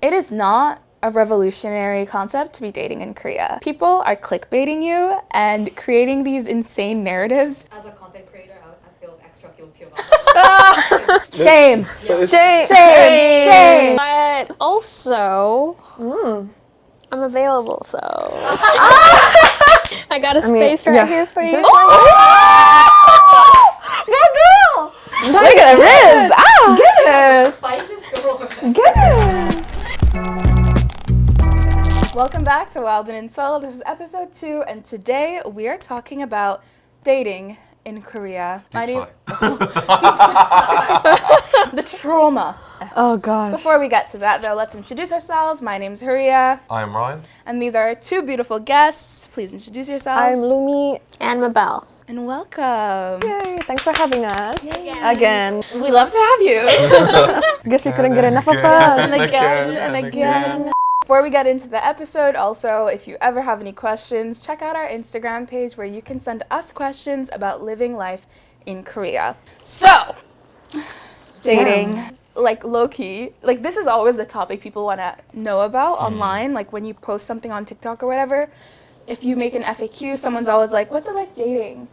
It is not a revolutionary concept to be dating in Korea. People are clickbaiting you and creating these insane narratives. As a content creator, I feel extra guilty about it. Shame. Yeah. Shame. But also, I'm available, so. I got a space right here for you. Go girl! Look at Riz! Ow! Get it! Spices galore. Get it! Welcome back to Wildin in Seoul. This is episode 2, and today we are talking about dating in Korea. The trauma. Oh gosh. Before we get to that, though, let's introduce ourselves. My name's Huria. I'm Ryan. And these are our 2 beautiful guests. Please introduce yourselves. I'm Lumi. And Mabel. And welcome. Yay, thanks for having us. Again. We love to have you. Guess you couldn't get enough of us. And again. Before we get into the episode, also, if you ever have any questions, check out our Instagram page where you can send us questions about living life in Korea. So, dating, like low-key, like this is always the topic people want to know about online, like when you post something on TikTok or whatever. If you make an FAQ, someone's always like, what's it like dating?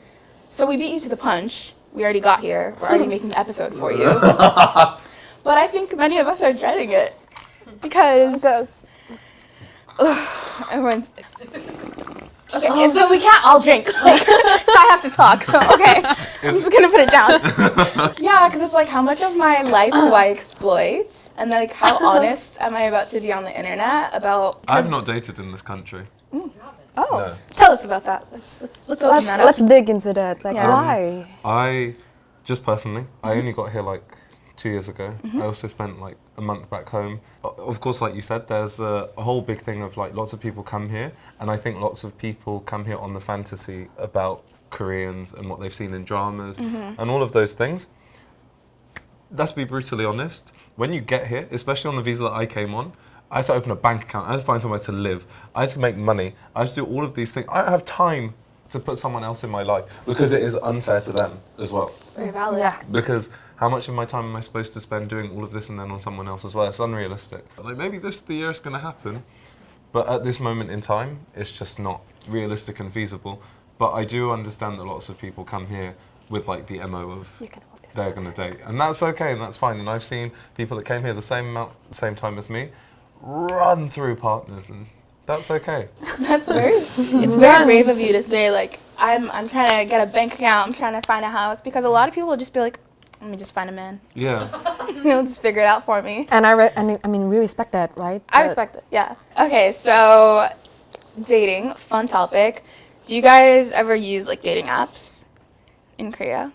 So we beat you to the punch. We already got here. We're already making the episode for you. But I think many of us are dreading it because everyone's okay. And so we can't all drink. Like, I have to talk. So okay, I'm just gonna put it down. Yeah, because it's like, how much of my life do I exploit, and then, like, how honest am I about to be on the internet about? I've not dated in this country. Oh. No. Tell us about that. Let's open that up. Let's dig into that. Like, Yeah. why? I, just personally, I only got here like 2 years ago. I also spent like a month back home. Of course, like you said, there's a whole big thing of like lots of people come here, and I think lots of people come here on the fantasy about Koreans and what they've seen in dramas and all of those things. Let's be brutally honest. When you get here, especially on the visa that I came on, I had to open a bank account, I had to find somewhere to live, I had to make money, I had to do all of these things. I don't have time to put someone else in my life because it is unfair to them as well. Very valid. Yeah. Because how much of my time am I supposed to spend doing all of this and then on someone else as well? It's unrealistic. Like, maybe this is the year it's going to happen, but at this moment in time, it's just not realistic and feasible. But I do understand that lots of people come here with like the MO of they're going to date, and that's okay and that's fine. And I've seen people that came here the same time as me run through partners, and that's okay. That's it's very brave of you to say, like, I'm trying to get a bank account, I'm trying to find a house, because a lot of people will just be like, let me just find a man. Yeah. He'll just figure it out for me. And I mean, we respect that, right? I respect it, yeah. Okay, so dating, fun topic. Do you guys ever use like dating apps in Korea?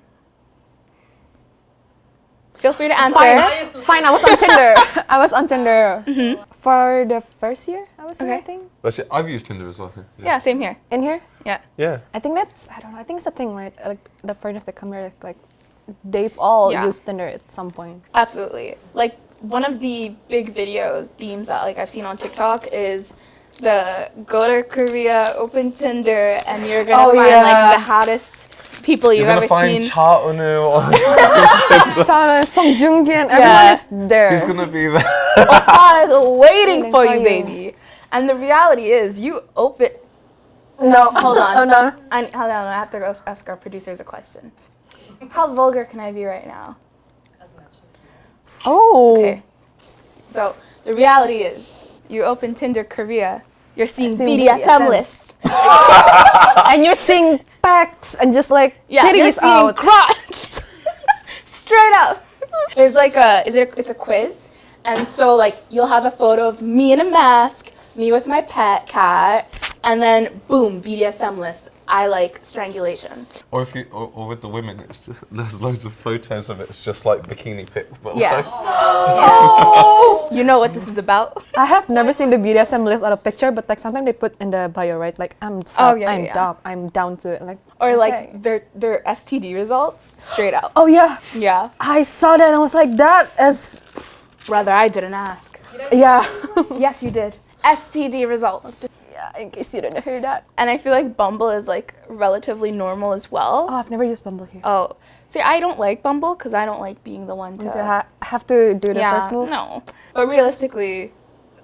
Feel free to answer. Fine, I was on Tinder. For the first year, I was here, I think. But I've used Tinder as well. Yeah, same here. In here? Yeah. Yeah. I think that's, I don't know, I think it's a thing, right? Like, the foreigners that come here, like they've all used Tinder at some point. Absolutely. Like, one of the big themes that like I've seen on TikTok is the go to Korea, open Tinder, and you're gonna find like the hottest people you've ever seen. You're gonna find Cha Eun-woo on Chana, Song Joong-ki, everyone is there. He's gonna be there. Oppa is waiting for you, baby. And the reality is, you open. No, Hold on. Oh no. Hold on. I have to go ask our producers a question. How vulgar can I be right now? As much as Oh. Okay. So the reality is, you open Tinder Korea, you're seeing BDSM lists. And you're seeing facts and just like You're titties seeing out. crotch. Straight up. There's like it's a quiz, and so like you'll have a photo of me in a mask, me with my pet cat, and then boom, BDSM list. I like strangulation. Or if you, or with the women, it's just there's loads of photos of it. It's just like bikini pics, but Yeah. like, Oh. You know what this is about? I have never seen the BDSM list on a picture, but like sometimes they put in the bio, right? Like I'm down to it. Like Or like their STD results straight out. oh yeah, Yeah. I saw that and I was like that is Brother, I didn't ask. yeah. Yes, you did. STD results. Yeah, in case you didn't hear that. And I feel like Bumble is like relatively normal as well. Oh, I've never used Bumble here. Oh, see, I don't like Bumble because I don't like being the one to. Have to do the first move. No, but realistically,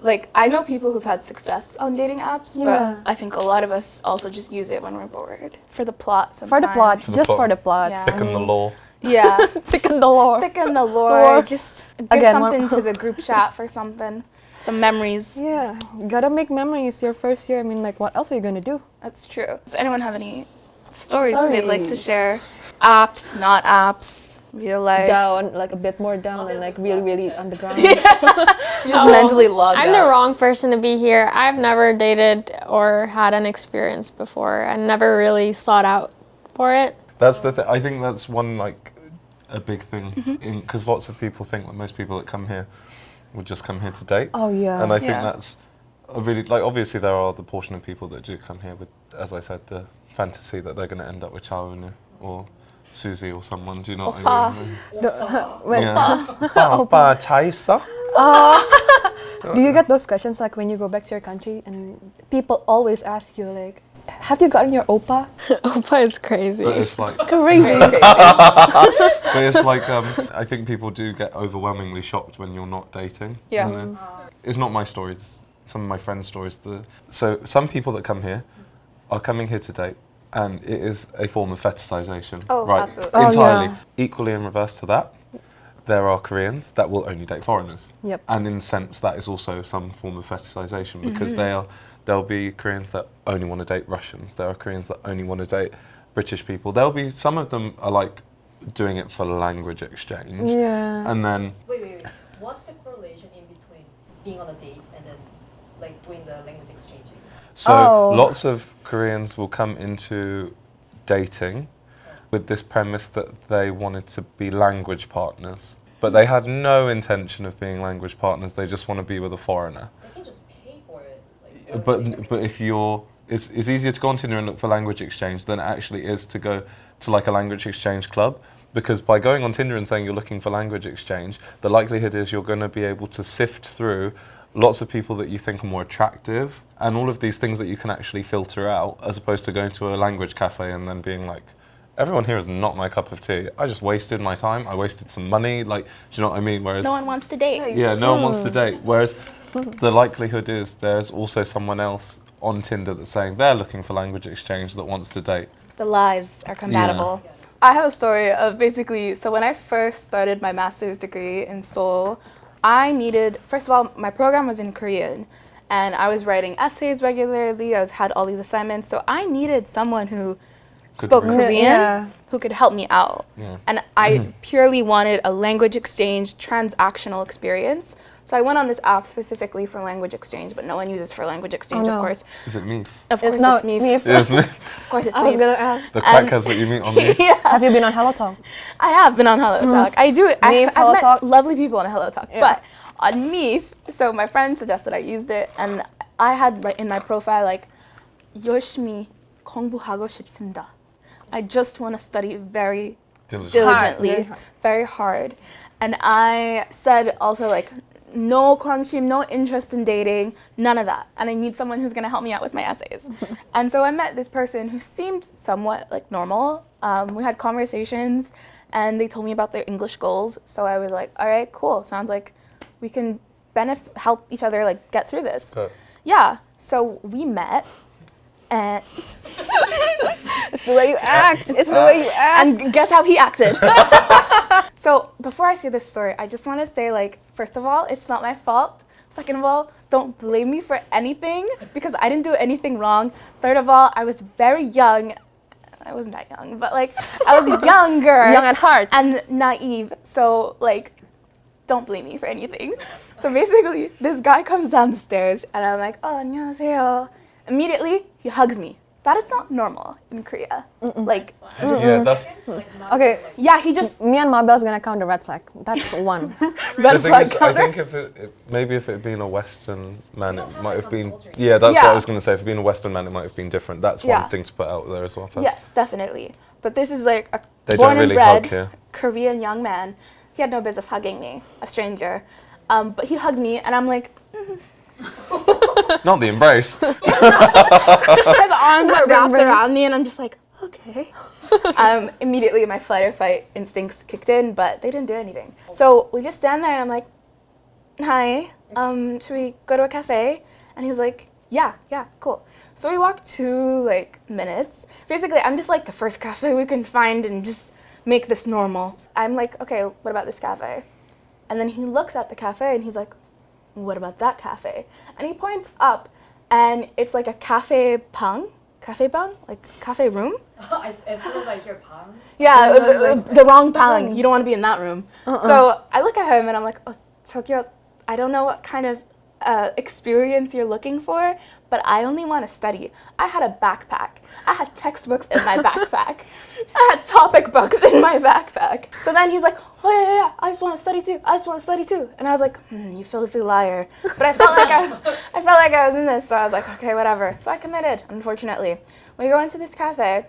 like, I know people who've had success on dating apps, but I think a lot of us also just use it when we're bored. For the plot sometimes. For the plot, For the just plot. for the plot. Yeah. Thicken the law. Yeah. Thicken the lore. Thicken the lore. Just give Again, something to the group chat for something. Some memories. Yeah, gotta make memories your first year. I mean, like, what else are you gonna do? That's true. Does anyone have any stories they'd like to share? Apps, not apps, real life. Down, like a bit more down, and like really underground. Just mentally logged I'm the wrong person to be here. I've never dated or had an experience before. I never really sought out for it. That's the thing. I think that's one like a big thing because lots of people think that most people that come here would just come here to date. Oh yeah. And I think that's a really like obviously there are the portion of people that do come here with, as I said, the fantasy that they're going to end up with Chaunu or Susie or someone. Do you know what I mean? Oppa Chaisa. Do you get those questions like when you go back to your country and people always ask you like, have you gotten your oppa? Oppa is crazy. But it's like Crazy. but it's like I think people do get overwhelmingly shocked when you're not dating. Yeah. And then, it's not my story. It's some of my friends' stories. So some people that come here are coming here to date, and it is a form of fetishization. Oh, right? absolutely. Entirely. Oh, yeah. Equally in reverse to that, there are Koreans that will only date foreigners. Yep. And in a sense, that is also some form of fetishization because there'll be Koreans that only want to date Russians. There are Koreans that only want to date British people. There'll be some of them are like doing it for language exchange. Yeah. And then Wait. What's the correlation in between being on a date and then like doing the language exchanging? so lots of Koreans will come into dating with this premise that they wanted to be language partners. But they had no intention of being language partners. They just want to be with a foreigner. They can just pay for it. Like, But if it's easier to go on Tinder and look for language exchange than it actually is to go to like a language exchange club. Because by going on Tinder and saying you're looking for language exchange, the likelihood is you're going to be able to sift through lots of people that you think are more attractive and all of these things that you can actually filter out, as opposed to going to a language cafe and then being like, everyone here is not my cup of tea. I just wasted my time. I wasted some money. Like, do you know what I mean? Whereas No one wants to date. yeah, no one wants to date. Whereas the likelihood is there's also someone else on Tinder that's saying they're looking for language exchange that wants to date. The lies are compatible. I have a story of basically, so when I first started my master's degree in Seoul, I needed, first of all, my program was in Korean, and I was writing essays regularly, had all these assignments, so I needed someone who spoke read. Korean, who could help me out. Yeah. And I purely wanted a language exchange transactional experience. So I went on this app specifically for language exchange, but no one uses for language exchange, of course. Is it me? Of course No, it's me. Yes, me. Of course it's I was me. gonna ask. The crackheads that you meet on me. Yeah. Have you been on Hello Talk? I have been on Hello Talk. I do it. Meef, I've Hello met Talk. lovely people on Hello Talk. But on Meef, so my friend suggested I used it, and I had like in my profile like 열심히 공부하고 싶습니다. I just want to study very diligently, very hard. And I said also like no 관심, no interest in dating, none of that. And I need someone who's going to help me out with my essays. And so I met this person who seemed somewhat like normal. We had conversations and they told me about their English goals. So I was like, all right, cool. Sounds like we can help each other like get through this. Yeah. So we met and It's the way you act. It's the way you act. and guess how he acted. So before I say this story, I just want to say, like, first of all, it's not my fault. Second of all, don't blame me for anything because I didn't do anything wrong. Third of all, I was very young. I wasn't that young, but like I was younger. Young at heart. And naive. So like, don't blame me for anything. So basically, this guy comes down the stairs and I'm like, oh, 안녕하세요. Immediately, he hugs me. That is not normal in Korea. Like, to just, Yeah, that's Okay, yeah, he just me and Mabel's gonna count the red flag. That's one. the red thing flag is, I counter. think if maybe if it had been a Western man, it might have been. Yeah, that's what I was going to say. If it had been a Western man, it might have been different. That's one thing to put out there as well. First. Yes, definitely. But this is like a They born don't and really bred hug here. Korean young man. He had no business hugging me, a stranger. But he hugged me, and I'm like, Not the embrace. his arms are wrapped around me, and I'm just like, okay. Immediately, my fight or fight instincts kicked in, but they didn't do anything. So we just stand there, and I'm like, hi. should we go to a cafe? And he's like, yeah, cool. So we walk 2 like minutes. Basically, I'm just like the first cafe we can find and just make this normal. I'm like, okay, what about this cafe? And then he looks at the cafe and he's like, what about that cafe? And he points up and it's like a cafe bang, like cafe room. As soon as I hear pang. Yeah, the wrong bang. You don't want to be in that room. So I look at him and I'm like, oh, Tokyo, I don't know what kind of experience you're looking for, but I only want to study. I had a backpack. I had textbooks in my backpack. I had topic books in my backpack. So then he's like, oh yeah, I just want to study too. And I was like, you filthy liar. But I felt like I was in this, so I was like, okay, whatever. So I committed, unfortunately. We go into this cafe.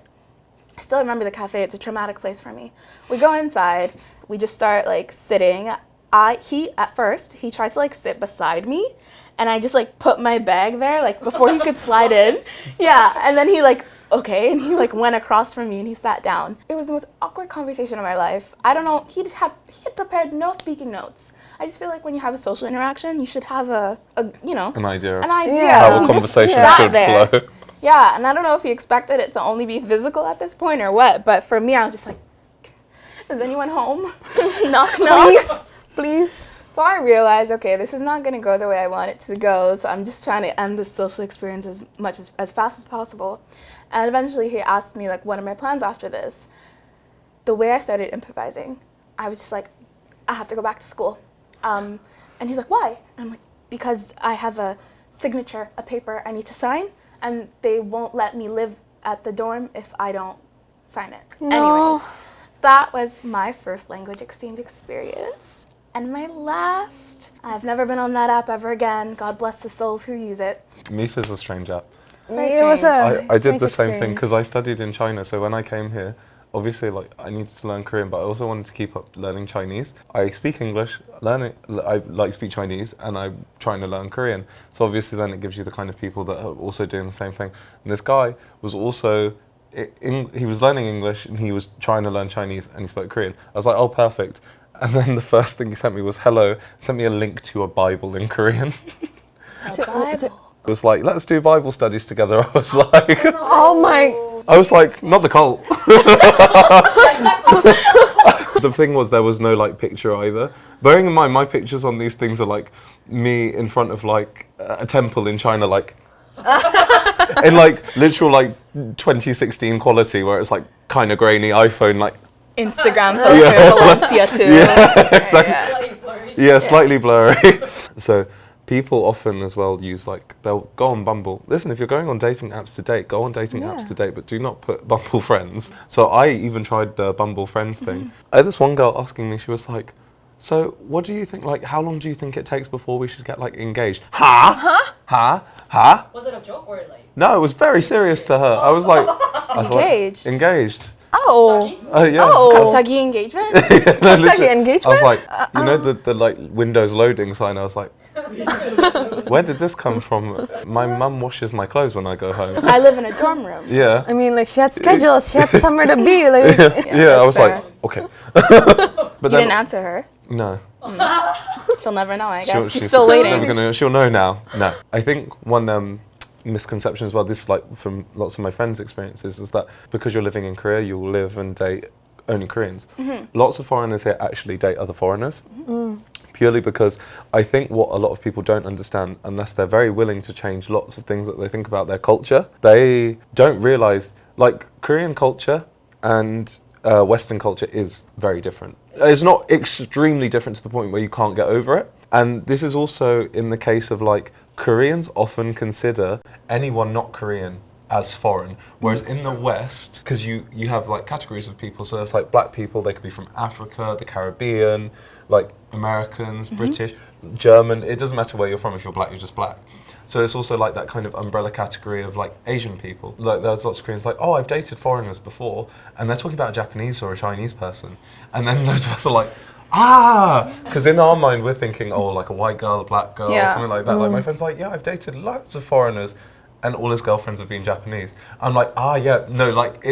I still remember the cafe. It's a traumatic place for me. We go inside. We just start like sitting. At first, he tries to like sit beside me, and I just like put my bag there like before he could slide in. Yeah, and then he like, okay, and he like went across from me and he sat down. It was the most awkward conversation of my life. I don't know, he had prepared no speaking notes. I just feel like when you have a social interaction, you should have an idea. How a conversation should flow. Yeah, and I don't know if he expected it to only be physical at this point or what, but for me, I was just like, is anyone home? Knock, knock. Please. So I realized, okay, this is not going to go the way I want it to go, so I'm just trying to end this social experience as fast as possible. And eventually he asked me, like, what are my plans after this? The way I started improvising, I was just like, I have to go back to school. And he's like, why? And I'm like, because I have a signature, a paper I need to sign, and they won't let me live at the dorm if I don't sign it. No. Anyways, that was my first language exchange experience. And my last. I've never been on that app ever again. God bless the souls who use it. Meef is a strange app. It was I did the same thing because I studied in China. So when I came here, obviously, like I needed to learn Korean, but I also wanted to keep up learning Chinese. I speak English, I speak Chinese, and I'm trying to learn Korean. So obviously, then it gives you the kind of people that are also doing the same thing. And this guy was also. He was learning English and he was trying to learn Chinese and he spoke Korean. I was like, oh, perfect. And then the first thing he sent me was, hello, sent me a link to a Bible in Korean. It was like, let's do Bible studies together. I was like, oh my. I was like, not the cult. The thing was, there was no like picture either. Bearing in mind, my pictures on these things are like me in front of like a temple in China, like in like literal like 2016 quality, where it's like kind of grainy iPhone like. Instagram filter, Valencia too. Yeah, exactly. Slightly blurry. Yeah, slightly blurry. So people often as well use like, they'll go on Bumble. Listen, if you're going on dating apps to date, go on dating apps to date, but do not put Bumble friends. So I even tried the Bumble friends thing. I had this one girl asking me, she was like, so what do you think, like how long do you think it takes before we should get like engaged? Was it a joke or like? No, it was very serious to her. I was like, Engaged? Engaged. Oh. Yeah. Kentucky engagement? No, literally. Engagement? I was like, you know the like Windows loading sign? I was like, where did this come from? My mum washes my clothes when I go home. I live in a dorm room. Yeah. I mean, like she had schedules, she had somewhere to be. Like. Yeah, I was fair. like, okay. You But didn't answer her. No. She'll never know, I guess. She's she's still waiting. She'll know now. No. I think one misconception as well, this is like from lots of my friends' experiences, is that because you're living in Korea, you'll live and date only Koreans. Lots of foreigners here actually date other foreigners. Purely because I think what a lot of people don't understand, unless they're very willing to change lots of things that they think about their culture, they don't realize like Korean culture and Western culture is very different. It's not extremely different to the point where you can't get over it. And this is also in the case of like Koreans often consider anyone not Korean as foreign, whereas in the West, because you have like categories of people, so it's like black people, they could be from Africa, the Caribbean, like Americans, British, German, it doesn't matter where you're from, if you're black, you're just black. So it's also like that kind of umbrella category of like Asian people. Like there's lots of Koreans like, oh, I've dated foreigners before, and they're talking about a Japanese or a Chinese person, and then loads of us are like, because in our mind we're thinking, oh, like a white girl, a black girl, something like that. Like my friend's like, yeah, I've dated loads of foreigners, and all his girlfriends have been Japanese. I'm like, no, like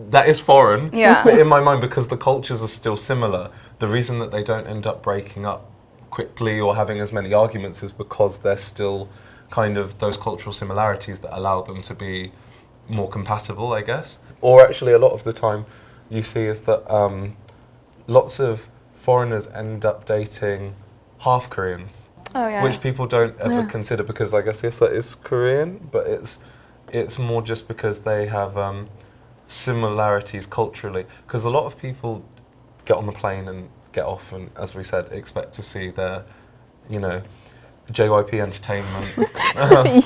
that is foreign. Yeah. But in my mind, because the cultures are still similar, the reason that they don't end up breaking up quickly or having as many arguments is because there's still kind of those cultural similarities that allow them to be more compatible, I guess. Or actually a lot of the time you see is that lots of foreigners end up dating half Koreans, Oh yeah. which people don't ever consider, because I guess yes, that is Korean, but it's more just because they have similarities culturally. Because a lot of people get on the plane and get off, and as we said, expect to see their, you know, JYP Entertainment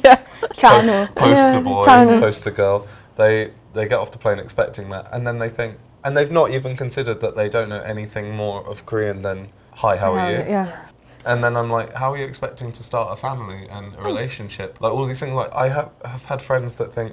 yeah. Channel. poster boy, Channel. poster girl. They get off the plane expecting that, and then they think, and they've not even considered that they don't know anything more of Korean than hi, how are you? Yeah. And then I'm like, how are you expecting to start a family and a relationship? Like all these things, like I have had friends that think,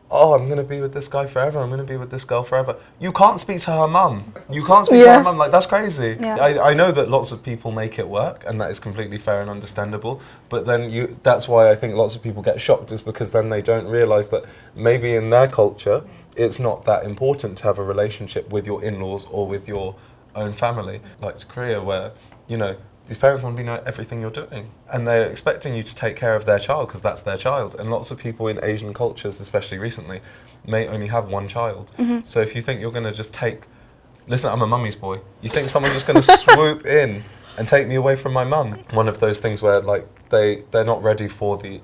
oh, I'm going to be with this guy forever, I'm going to be with this girl forever. You can't speak to her mum. You can't speak to her mum, like that's crazy. Yeah. I know that lots of people make it work, and that is completely fair and understandable, but then that's why I think lots of people get shocked, is because then they don't realise that maybe in their culture, it's not that important to have a relationship with your in-laws or with your own family. Like to Korea, where, you know, these parents want to know everything you're doing, and they're expecting you to take care of their child because that's their child. And lots of people in Asian cultures, especially recently, may only have one child. So if you think you're going to just listen, I'm a mummy's boy. You think someone's just going to swoop in and take me away from my mum? One of those things where like they're not ready for the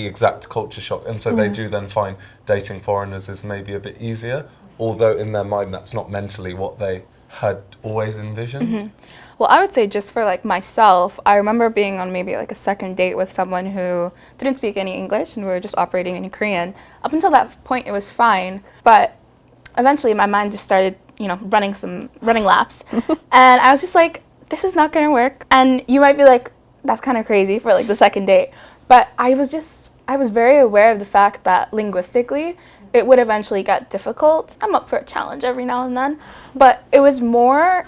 exact culture shock, and so they do then find dating foreigners is maybe a bit easier, although in their mind that's not mentally what they had always envisioned. Well, I would say just for like myself, I remember being on maybe like a second date with someone who didn't speak any English, and we were just operating in Korean. Up until that point, it was fine, but eventually my mind just started, you know, running laps, and I was just like, this is not gonna work. And you might be like, that's kind of crazy for like the second date, but I was very aware of the fact that linguistically it would eventually get difficult. I'm up for a challenge every now and then, but it was more,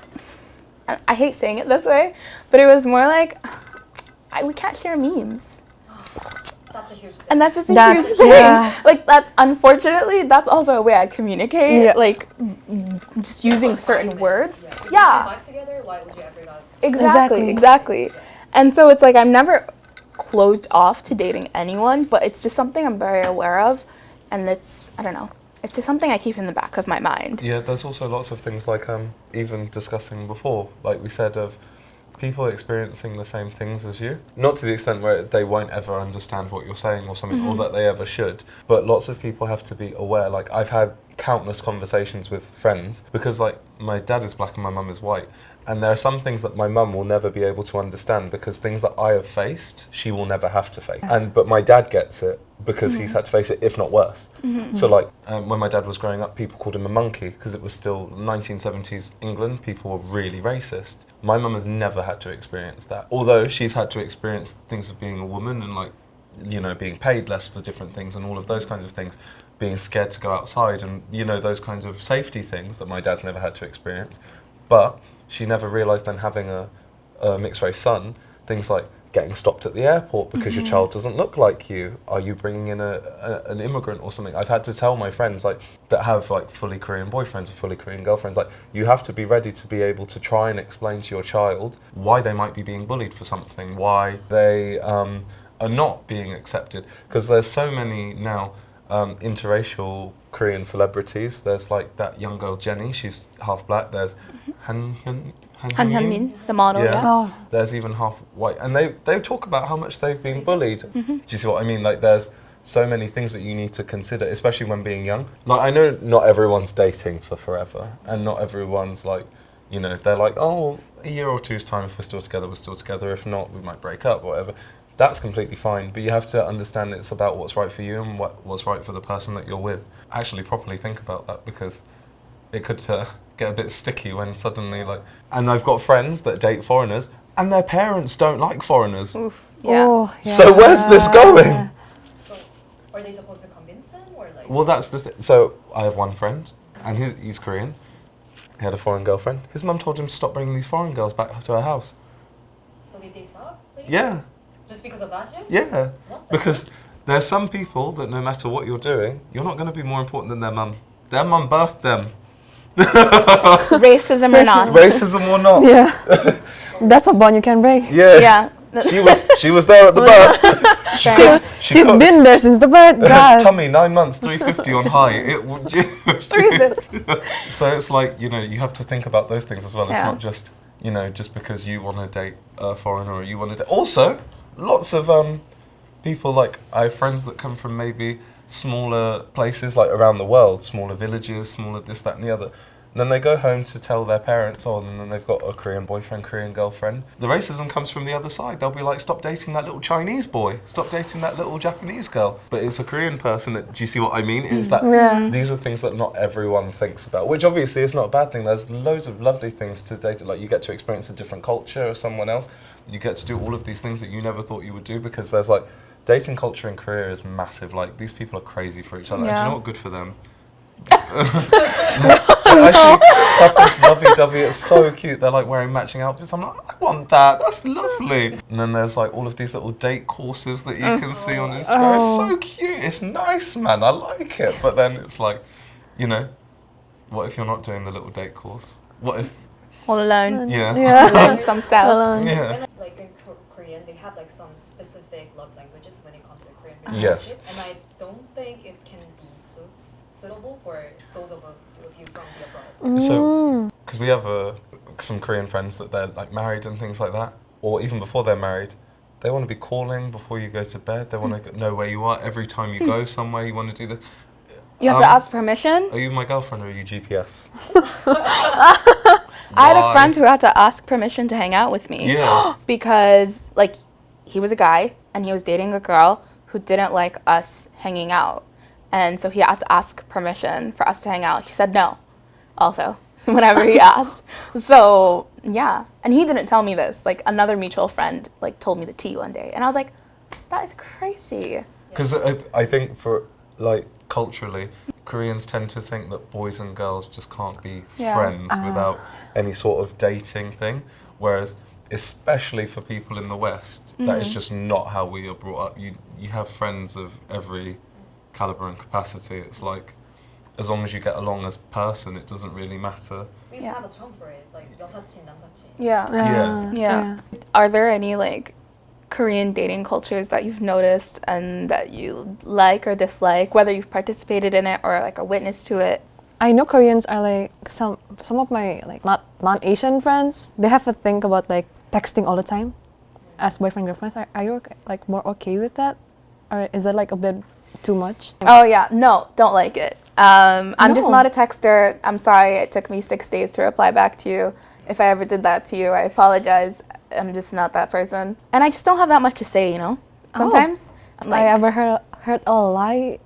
I hate saying it this way, but it was more like, we can't share memes. That's a huge thing. And that's just a huge thing. Yeah. Like unfortunately, that's also a way I communicate, Yeah. like just using certain words. Yeah. If you Yeah. two vibe together, why would you ever not? Exactly. And so it's like I'm never closed off to dating anyone, but it's just something I'm very aware of, and it's just something I keep in the back of my mind. Yeah, there's also lots of things like even discussing before, like we said, of people experiencing the same things as you. Not to the extent where they won't ever understand what you're saying or something, or that they ever should, but lots of people have to be aware. Like I've had countless conversations with friends, because like my dad is black and my mum is white, and there are some things that my mum will never be able to understand, because things that I have faced, she will never have to face. But my dad gets it because he's had to face it, if not worse. So like when my dad was growing up, people called him a monkey, because it was still 1970s England. People were really racist. My mum has never had to experience that, although she's had to experience things of being a woman and like, you know, being paid less for different things and all of those kinds of things, being scared to go outside, and you know, those kinds of safety things that my dad's never had to experience. But she never realised then, having a mixed race son, things like getting stopped at the airport because your child doesn't look like you. Are you bringing in an immigrant or something? I've had to tell my friends like that have like fully Korean boyfriends or fully Korean girlfriends, like you have to be ready to be able to try and explain to your child why they might be being bullied for something, why they are not being accepted. Because there's so many now interracial Korean celebrities. There's like that young girl Jenny, she's half black. There's Han Hyunmin, the model, Yeah. yeah. Oh. There's even half white, and they talk about how much they've been bullied. Do you see what I mean? Like there's so many things that you need to consider, especially when being young. Like I know not everyone's dating for forever, and not everyone's like, you know, they're like, oh, a year or two's time, if we're still together, we're still together. If not, we might break up or whatever. That's completely fine, but you have to understand it's about what's right for you and what's right for the person that you're with. Actually properly think about that, because it could get a bit sticky when suddenly like... And I've got friends that date foreigners and their parents don't like foreigners. Oof, yeah. Oh, yeah. So where's this going? So, are they supposed to convince them, or like? Well, that's the thing. So I have one friend, and he's Korean. He had a foreign girlfriend. His mum told him to stop bringing these foreign girls back to her house. So did they stop? Like, Yeah, Just because of that shit? yeah. What the Because there's some people that no matter what you're doing, you're not going to be more important than their mum. Their mum birthed them. Racism or not. Racism or not. Yeah. That's a bond you can break. Yeah. Yeah. She was there at the birth. She's cooked. been there since the birth. God. Tummy 9 months, 350 on high. It would. 350. So it's like, you know, you have to think about those things as well. It's Yeah. not just, you know, just because you want to date a foreigner or you want to date. Also, lots of people, like, I have friends that come from maybe smaller places, like around the world, smaller villages, smaller this, that, and the other. And then they go home to tell their parents, and then they've got a Korean boyfriend, Korean girlfriend. The racism comes from the other side. They'll be like, stop dating that little Chinese boy. Stop dating that little Japanese girl. But it's a Korean person. Do you see what I mean? It's that these are things that not everyone thinks about, which obviously is not a bad thing. There's loads of lovely things to date. Like, you get to experience a different culture of someone else. You get to do all of these things that you never thought you would do, because there's like, dating culture in Korea is massive. Like, these people are crazy for each other. Yeah. And do you know what? Good for them. Actually, couples lovey-dovey, it's so cute. They're like wearing matching outfits. I'm like, I want that. That's lovely. And then there's like all of these little date courses that you can see on Instagram. It's so cute. It's nice, man. I like it. But then it's like, you know, what if you're not doing the little date course? What if? All alone. Yeah. Learn some self. Yeah. And like in Korean, they have like some specific love languages when it comes to Korean Yes. relationship, and I don't think it can be suitable for those of you from the abroad. So, because we have some Korean friends that they're like married and things like that, or even before they're married, they want to be calling before you go to bed. They want to know where you are every time you go somewhere. You want to do this. You have to ask permission. Are you my girlfriend or are you GPS? I had a friend who had to ask permission to hang out with me. Yeah. Because, like, he was a guy and he was dating a girl who didn't like us hanging out. And so he had to ask permission for us to hang out. She said no, also, whenever he asked. So, yeah. And he didn't tell me this. Like, another mutual friend, like, told me the tea one day. And I was like, that is crazy. Because I think for, like, culturally, Koreans tend to think that boys and girls just can't be friends without any sort of dating thing. Whereas, especially for people in the West, that is just not how we are brought up. You have friends of every caliber and capacity. It's like, as long as you get along as a person, it doesn't really matter. We have a term for it, like 여사친, 남사친. Yeah. Are there any, like, Korean dating cultures that you've noticed and that you like or dislike, whether you've participated in it or like a witness to it? I know Koreans are like some of my like non-Asian friends. They have a thing about like texting all the time as boyfriend girlfriends. Are you like more okay with that, or is it like a bit too much? Oh yeah, no, don't like it. I'm just No. not a texter. I'm sorry, it took me 6 days to reply back to you. If I ever did that to you, I apologize. I'm just not that person, and I just don't have that much to say. You know, sometimes I'm like, I ever heard a lie.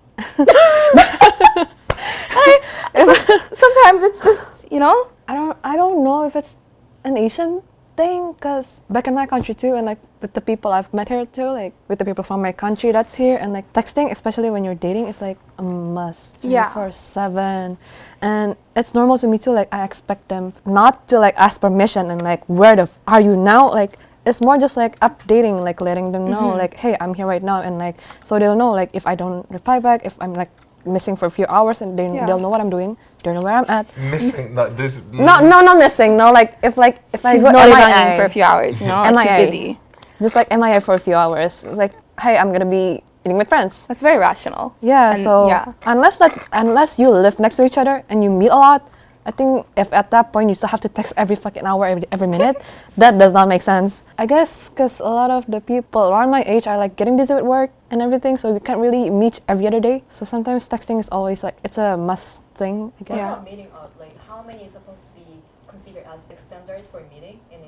sometimes it's just, you know. I don't know if it's an Asian thing, because back in my country too, and like with the people I've met here too, like with the people from my country that's here, and like texting, especially when you're dating, is like a must 24/7. And it's normal to me too, like I expect them not to like ask permission and like, where are you now? Like, it's more just like updating, like letting them know like, hey, I'm here right now, and like so they'll know like if I don't reply back, if I'm like missing for a few hours, and they'll know what I'm doing, they'll know where I'm at. Missing like this. No, not missing. No, like if I She's go naughty MIA running for a few hours, you know, like she's MIA. busy. Just like MIA for a few hours. It's like, hey, I'm gonna be eating with friends. That's very rational. Yeah. And, So yeah. unless you live next to each other and you meet a lot, I think if at that point you still have to text every fucking hour, every minute, that does not make sense. I guess because a lot of the people around my age are like getting busy with work and everything, so we can't really meet every other day. So sometimes texting is always like, it's a must thing, I guess. Yeah. What about meeting out? Like, how many is supposed to be considered as standard for meeting in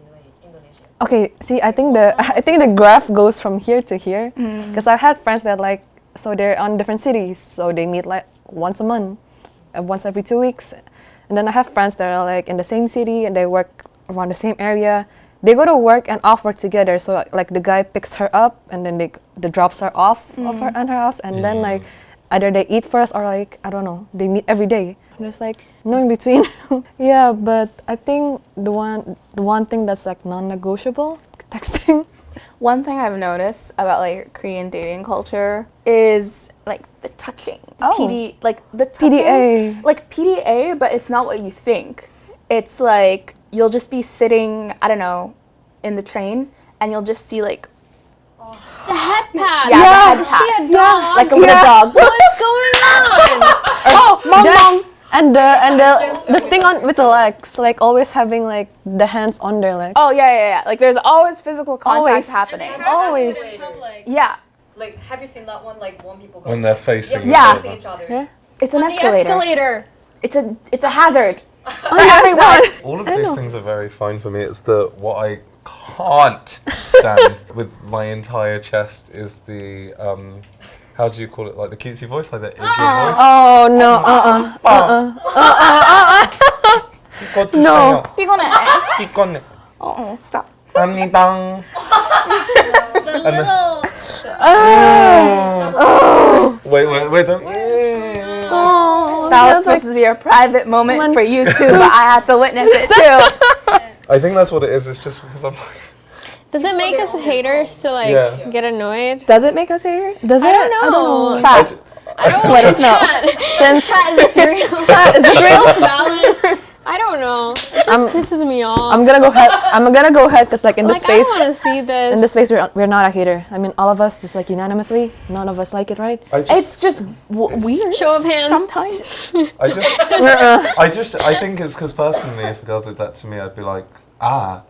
Indonesia? Okay, see, I think the graph goes from here to here, because I've had friends that like, so they're on different cities, so they meet like once a month, once every 2 weeks, and then I have friends that are like in the same city and they work around the same area. They go to work and off work together, so like the guy picks her up and then the drops her off of her and her house, and then like either they eat first or like, I don't know, they meet every day. There's like no in between. Yeah, but I think the one thing that's like non-negotiable, texting. One thing I've noticed about like Korean dating culture is like the touching. Like the touching, PDA. Like PDA, but it's not what you think. It's like you'll just be sitting, I don't know, in the train, and you'll just see like The head pad. Yeah, the head Is she a pats. dog? like a little dog. What's going on? Oh, mom. And the thing on with the legs, like always having like the hands on their legs. Oh yeah. Like there's always physical contact Always. happening. Always. Yeah, Like, have you seen that one? Like, one people go When they're facing Yeah. facing each other. Yeah. it's an The escalator. escalator. It's a hazard for yes, everyone. All of these things are very fine for me. It's the what I can't stand with my entire chest is the how do you call it? Like the cutesy voice, like the Iggy voice. Oh no, No. 피곤해. 이건네. Oh, stop. 합니다. The little. Wait, don't. That was supposed to be a private moment for you too, but I had to witness it too. I think that's what it is. It's just because I'm like, Does it make us haters to like Yeah. get annoyed? Does it make us haters? Does it? I don't know. Chat. I don't Let us know. Since Chat, is this real? Chat, is this real? Is this valid? I don't know. It just pisses me off. I'm gonna go ahead because like in this like, I space, don't want to see this. in this space we're not a hater. I mean, all of us just like unanimously, none of us like it, right? It's just weird. Show of hands. Sometimes. I think it's because personally, if a girl did that to me, I'd be like, ah.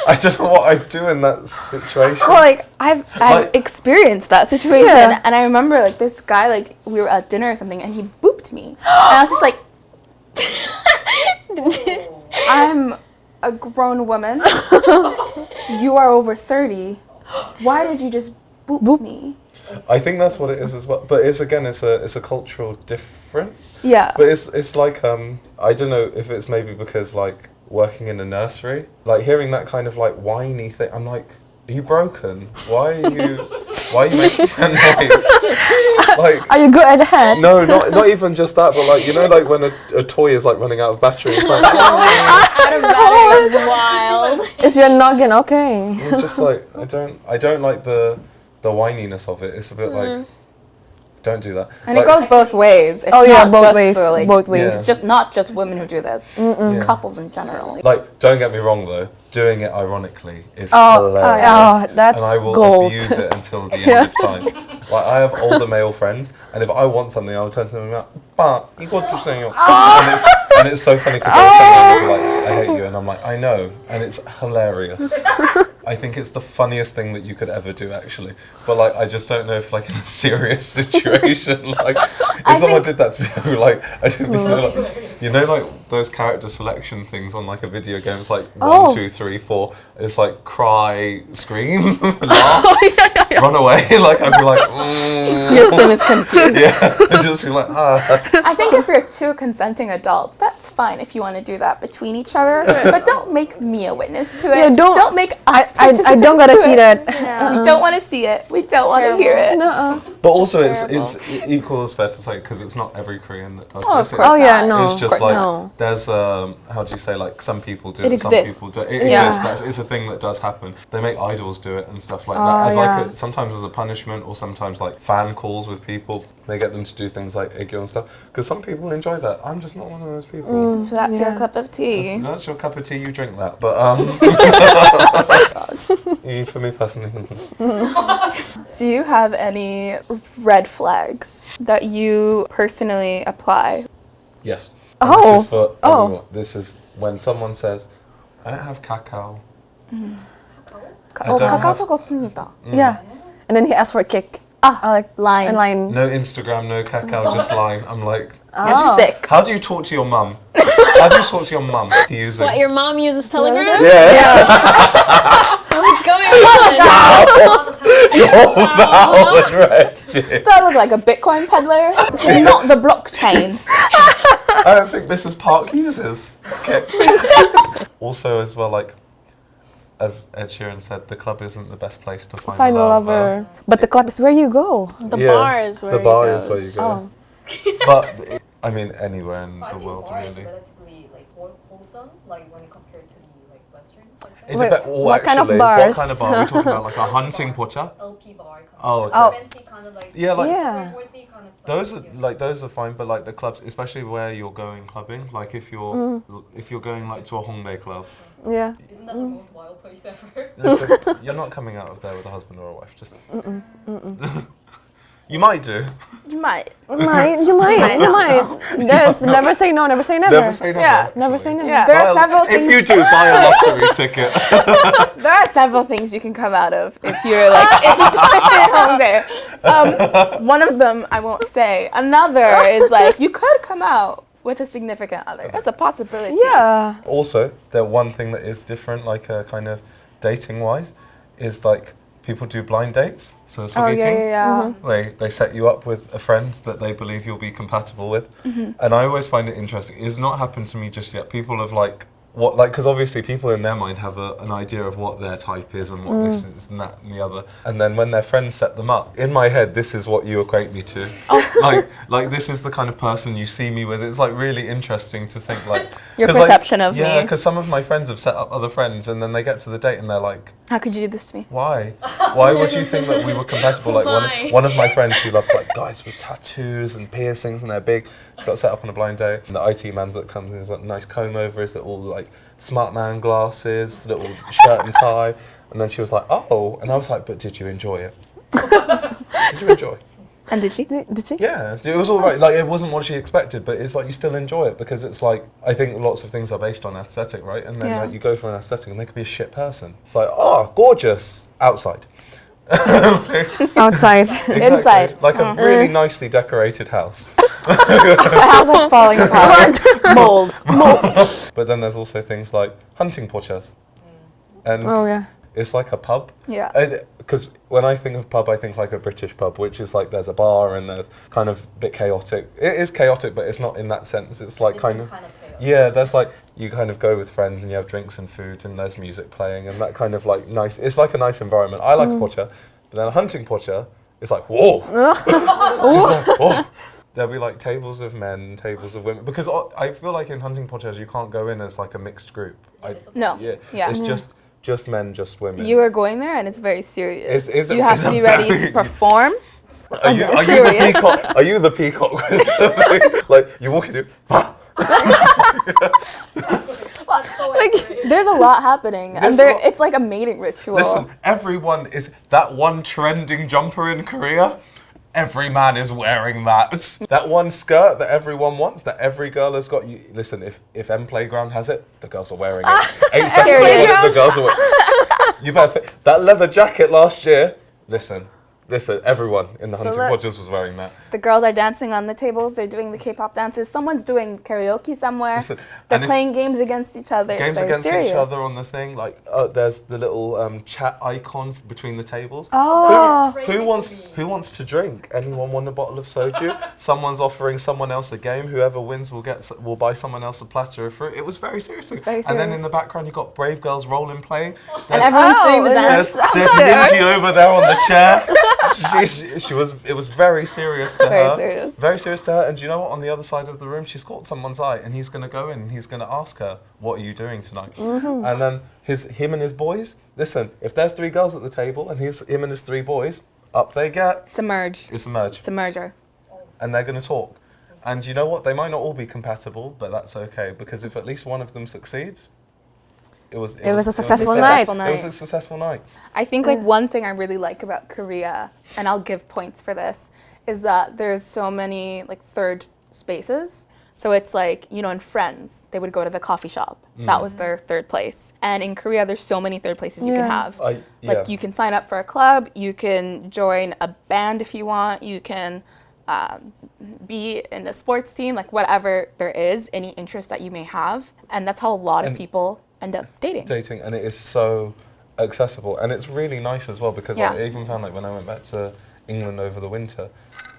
I don't know what I'd do in that situation. Well, like I've Like- experienced that situation, Yeah. and I remember like this guy, like we were at dinner or something, and he booped me, and I was just like, I'm a grown woman. You are over 30. Why did you just boop me? I think that's what it is as well. But it's a cultural difference. Yeah. But it's like I don't know if it's maybe because like working in a nursery, like hearing that kind of like whiny thing, I'm like, are you broken? Why are you making that noise? Like, Are you good at the head? no, not even just that, but like, you know, like when a toy is like running out of battery, it's like, Out of battery is wild. Is your noggin okay? I'm just like, I don't like the whininess of it. It's a bit like, don't do that. And Like, it goes both ways. It's Oh yeah, not both just ways. the, like, Both ways. It's just not just women who do this. It's Yeah. couples in general. Like, don't get me wrong though, doing it ironically is Oh, hilarious. oh, that's and I will gold. abuse it until the end of time. Like, I have older male friends, and if I want something, I'll turn to them and be like, "But you got to say," and it's so funny because they'll be like, "I hate you," and I'm like, "I know," and it's hilarious. I think it's the funniest thing that you could ever do, actually. But like, I just don't know if like in a serious situation, like if someone did that to me, I'd be like, I don't think like, you know, like those character selection things on like a video game. It's like 1, 2, 3, 4. It's like cry, scream, laugh, run away. Like I'd be like, Your sim is confused. yeah, and just be like, ah. I think if you're two consenting adults, that's fine if you want to do that between each other. But don't make me a witness to it. Yeah, don't- make us I don't gotta participants to see it. that. We don't want to see it. We don't want to hear it. But also, terrible. it's equal as fair to say because it's not every Korean that does Oh, of this. course Oh yeah, not. no. It's of just course like no. there's how do you say, like some people do It it, some exists. people do it. It Yeah. exists. It's a thing that does happen. They make idols do it and stuff like Oh, that. As yeah. like sometimes as a punishment or sometimes like fan calls with people. They get them to do things like Iggy and stuff because some people enjoy that. I'm just not one of those people. So that's your Yeah. cup of tea. That's your cup of tea. You drink that. But for me personally, Do you have any red flags that you personally apply? yes. And Oh. This is for Oh. everyone. This is when someone says, "I don't have cacao." I don't have- 카카오톡 없습니다. Yeah. And then he asked for a kick. Like Line. and line. No Instagram, no cacao, just line. I'm like, You're sick. how do you talk to your mum? How do you talk to your mum? Do you use it? What, your mom uses Telegram? Yeah. What's going on? Do I look like a Bitcoin peddler? This is not the blockchain. I don't think Mrs. Park uses. Okay. Also, as well, like, as Ed Sheeran said, the club isn't the best place to find, Find a a lover. But the club is where you go. The Yeah, bar is where the he bar goes. is where you go. Oh. But I mean, anywhere in But I the think world, bar is really. relatively like more wholesome, like when compared to the like westerns. It's Wait, a bit, well, what kind of actually, bars? What kind of bar? Are we talking about like a hunting pocha? LP bar. Kind Oh, of okay. fancy kind of like. Yeah, like Yeah. Worthy kind of. those are like those are fine, but like the clubs, especially where you're going clubbing, like if you're going like to a Hongdae club, Yeah. Isn't that the most wild place ever? listen, you're not coming out of there with a husband or a wife. Just you might do. You might. You might. There's never say no, never say never. Never say never. Yeah. Never actually. say never. Yeah. There are several If things. you do, buy a lottery ticket. There are several things you can come out of if you're like if you stay home there. One of them I won't say. Another is like you could come out with a significant other. That's a possibility. Yeah. Also, the one thing that is different, like kind of dating wise, is like people do blind dates. So it's Oh like yeah. They set you up with a friend that they believe you'll be compatible with, and I always find it interesting. It's not happened to me just yet. People have like what like because obviously people in their mind have an idea of what their type is and what this is and that and the other, and then when their friends set them up, in my head this is what you equate me to. Like this is the kind of person you see me with. It's like really interesting to think like Your 'cause, like, perception of yeah, me. because some of my friends have set up other friends and then they get to the date and they're like, How could you do this to me? why? Why would you think that we were compatible? Like Why? one of my friends who loves like guys with tattoos and piercings and they're big, she got set up on a blind date. And the IT man that comes in has got nice comb over his little like smart man glasses, little shirt and tie. And then she was like, oh. And I was like, but did you enjoy it? Did you enjoy? And did she? Did she? Yeah, it was all right. Like it wasn't what she expected, but it's like you still enjoy it because it's like I think lots of things are based on aesthetic, right? And then Yeah. like you go for an aesthetic, and they could be a shit person. It's like, oh, gorgeous outside. Outside. Exactly. Inside. Like a really nicely decorated house. The house that's falling apart. Mold. But then there's also things like hunting pochas. And Oh yeah. it's like a pub. Yeah. Because when I think of pub, I think like a British pub, which is like there's a bar and there's kind of a bit chaotic. It is chaotic, but it's not in that sense. It's like kind of chaos. yeah, there's like you kind of go with friends and you have drinks and food and there's music playing and that kind of like nice. It's like a nice environment. I like a pocha, but then a hunting pocha is like whoa. It's like, whoa. There'll be like tables of men, tables of women, because I feel like in hunting pochas you can't go in as like a mixed group. No. Yeah, Yeah. it's just men, just women. You are going there and it's very serious. It's You have to be ready to perform. Are you the serious. peacock? Are you the peacock? Like you walk in here. That's so Like accurate. there's a lot happening, and it's like a mating ritual. Listen, everyone is that one trending jumper in Korea. Every man is wearing that. That one skirt that everyone wants, that every girl has got. You listen, if M Playground has it, the girls are wearing it. 8 seconds Period. on it, the girls are wearing. You better that leather jacket last year. Listen, everyone in the hunting look- podgers was wearing that. The girls are dancing on the tables. They're doing the K-pop dances. Someone's doing karaoke somewhere. Listen, They're and if- playing games against each other. Games it's very against serious. each other on the thing, like there's the little chat icon between the tables. Oh. Crazy Who to wants me. who wants to drink? Anyone want a bottle of soju? Someone's offering someone else a game. Whoever wins will buy someone else a platter of fruit. It was very serious. very And then in serious. the background you got Brave Girls Rolling playing. And There's, everyone's doing the dance. there's Minji over there on the chair. It was very serious to Very her. serious. Very serious to her. And do you know what? On the other side of the room, she's caught someone's eye, and he's going to go in and he's going to ask her, "What are you doing tonight?" And then him and his boys. Listen, if there's 3 girls at the table and him and his 3 boys, up they get. It's a merge. It's a merge, It's a merger. and they're going to talk. And you know what? They might not all be compatible, but that's okay because if at least one of them succeeds, it was a successful night. It was a successful night. I think like one thing I really like about Korea, and I'll give points for this, is that there's so many like third spaces. So it's like, you know, in Friends, they would go to the coffee shop. That was their third place. And in Korea, there's so many third places you can have. Like you can sign up for a club, you can join a band if you want, you can be in a sports team, like whatever there is, any interest that you may have. And that's how a lot of people end up dating. And it is so accessible, and it's really nice as well because Yeah. I even found like when I went back to England over the winter,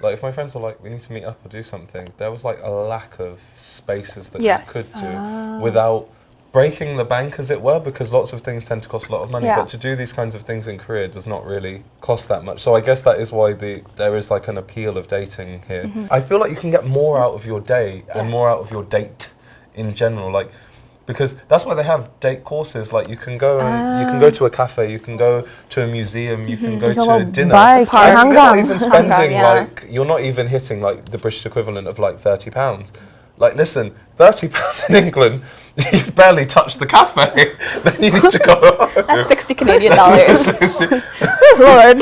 like if my friends were like, we need to meet up or do something, there was like a lack of spaces that Yes. you could do without breaking the bank, as it were, because lots of things tend to cost a lot of money, Yeah. but to do these kinds of things in Korea does not really cost that much. So I guess that is why there is like an appeal of dating here. I feel like you can get more out of your day and Yes. more out of your date in general. Like Because that's why they have date courses. Like you can go to a cafe, you can go to a museum, you can go to dinner. Buy And you're not even Hanggang, spending yeah. like you're not even hitting like the British equivalent of like £30. Like listen, £30 in England, you've barely touched the cafe. Then you need to go home. That's 60 Canadian dollars. Lord.